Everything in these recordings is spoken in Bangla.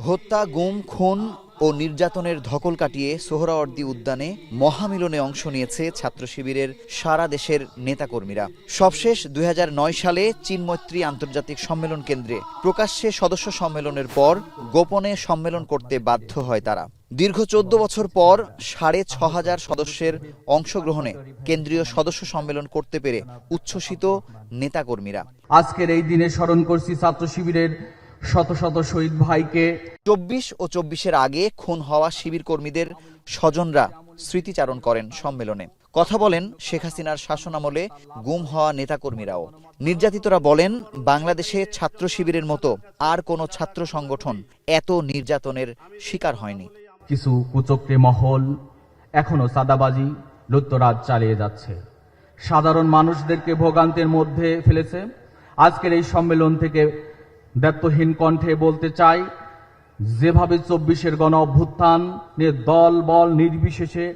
হত্যা, গুম, খুন ও নির্যাতনের ধকল কাটিয়ে সোহরাওয়ার্দী উদ্যানে মহামিলনে অংশ নিয়েছে ছাত্র শিবিরের সারা দেশের নেতাকর্মীরা। সবশেষ 2009 সালে চীনমৈত্রী আন্তর্জাতিক সম্মেলন কেন্দ্রে প্রকাশ্যে সদস্য সম্মেলনের পর গোপনে সম্মেলন করতে বাধ্য হয় তারা। দীর্ঘ 14 বছর পর 6500 সদস্যের অংশগ্রহণে কেন্দ্রীয় সদস্য সম্মেলন করতে পেরে উচ্ছ্বসিত নেতাকর্মীরা। আজকের এই দিনে স্মরণ করছি ছাত্র শিবিরের শত শত শহীদ ভাইকে। 24 ও 24-এর আগে খুন হওয়া শিবির কর্মীদের স্বজনরা স্মৃতিচারণ করেন সম্মেলনে। কথা বলেন শেখ হাসিনার শাসনামলে গুম হওয়া নেতাকর্মীরাও। নির্যাতিতরা বলেন, বাংলাদেশে ছাত্র শিবিরের মতো আর কোনো ছাত্র সংগঠন এত নির্যাতনের শিকার হয়নি। কিছু কুচক্রী মহল এখনো চাঁদাবাজি লুটতরাজ চালিয়ে যাচ্ছে, সাধারণ মানুষদেরকে ভোগান্তির মধ্যে ফেলেছে। আজকের এই সম্মেলন থেকে দায়িত্বহীন কণ্ঠে বলতে চাই, যেভাবে 24-এর গণ অভ্যুত্থান নিয়ে দল বল নির্বিশেষে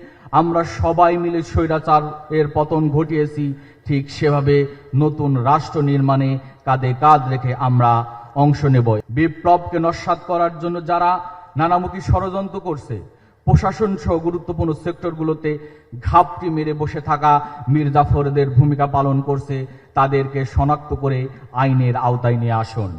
আমরা সবাই মিলে স্বৈরাচার এর পতন ঘটিয়েছি, ঠিক সেভাবে নতুন রাষ্ট্র নির্মাণে কাঁধে কাঁধ রেখে আমরা অংশ নেব। বিপ্লবকে নস্যাৎ করার জন্য যারা নানামুখী ষড়যন্ত্র করছে, প্রশাসন সহ গুরুত্বপূর্ণ সেক্টরগুলোতে ঘাপটি মেরে বসে থাকা মির্জাফরদের ভূমিকা পালন করছে, তাদেরকে শনাক্ত করে আইনের আওতায় নিয়ে আসুন।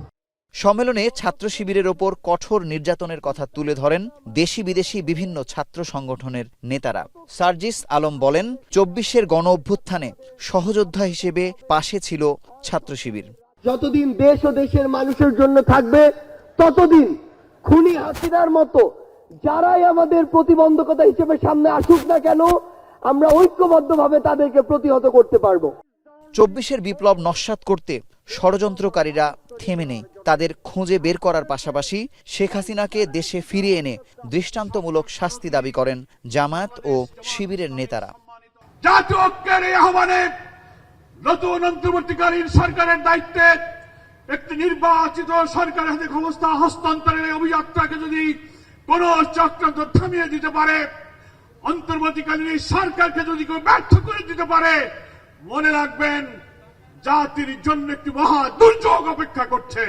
সম্মেলনে ছাত্র শিবিরের ওপর কঠোর নির্যাতনের কথা তুলে ধরেন দেশি বিদেশি বিভিন্ন ছাত্র সংগঠনের নেতারা। সার্জিস আলম বলেন, 24-এর গণ অভ্যুত্থানে সহযোদ্ধা হিসেবে পাশে ছিল ছাত্র শিবির। যতদিন দেশ ও দেশের মানুষের জন্য থাকবে, ততদিন খুনি হাসিনার মতো যারাই আমাদের প্রতিবন্ধকতা হিসেবে সামনে আসুক না কেন, আমরা ঐক্যবদ্ধভাবে তাদেরকে প্রতিহত করতে পারবো। 24-এর বিপ্লব নস্যাৎ করতে ষড়যন্ত্রকারীরা থেমে নেই। তাদের খুঁজে বের করার পাশাপাশি শেখ হাসিনাকে দেশে ফিরিয়ে এনে দৃষ্টান্তমূলক শাস্তি দাবি করেন জামায়াত ও শিবিরের নেতারা। জাতীয় ঐক্যের এই আহ্বানে নতুন অন্তর্বর্তীকালীন সরকারের দায়িত্বে একটি নির্বাচিত সরকারের হাতে ক্ষমতা হস্তান্তরের অভিযাত্রাকে যদি কোন চক্রান্ত থামিয়ে দিতে পারে, অন্তর্বর্তীকালীন এই সরকারকে যদি কেউ ব্যর্থ করে দিতে পারে, মনে রাখবেন জাতির জন্য একটি মহা দুর্যোগ অপেক্ষা করছে।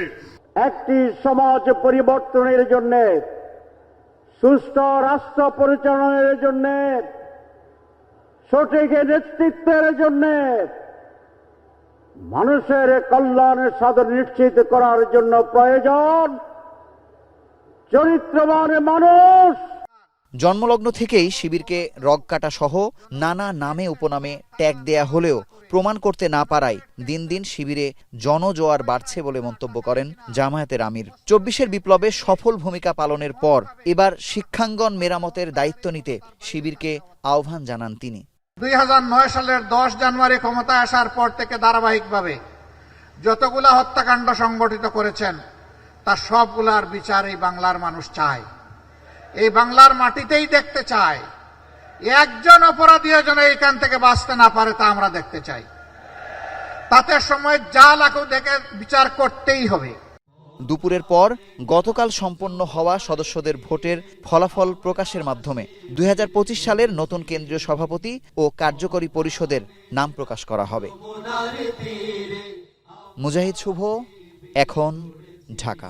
একটি সমাজ পরিবর্তনের জন্য, সুষ্ঠু রাষ্ট্র পরিচালনার জন্য, সঠিক নেতৃত্বের জন্য, মানুষের কল্যাণের সাধন নিশ্চিত করার জন্য প্রয়োজন চরিত্রবান মানুষ। জন্মলগ্ন থেকেই শিবিরকে রগকাটা সহ নানা নামে উপনামে ট্যাগ দেয়া হলেও প্রমাণ করতে না পারায় দিন দিন শিবিরে জনজোয়ার বাড়ছে বলে মন্তব্য করেন জামায়াতের আমির। 24-এর বিপ্লবে সফল ভূমিকা পালনের পর এবার শিক্ষাঙ্গন মেরামতের দায়িত্ব নিতে শিবিরকে আহ্বান জানান তিনি। 2009 সালের 10 জানুয়ারি ক্ষমতায় আসার পর থেকে ধারাবাহিকভাবে যতগুলা হত্যাকাণ্ড সংগঠিত করেছেন, তার সবগুলার বিচার এই বাংলার মানুষ চায়, এই বাংলার মাটিতেই দেখতে চায়। একজন অপরাধীও যেন এখান থেকে বাঁচতে না পারে, তা আমরা দেখতে চাই। তাতে সময় যা লাগুক দেখে বিচার করতেই হবে। দুপুরের পর গতকাল সম্পন্ন হওয়া সদস্যদের ভোটের ফলাফল প্রকাশের মাধ্যমে 2025 সালের নতুন কেন্দ্রীয় সভাপতি ও কার্যকরী পরিষদের নাম প্রকাশ করা হবে। মুজাহিদ শুভ, এখন, ঢাকা।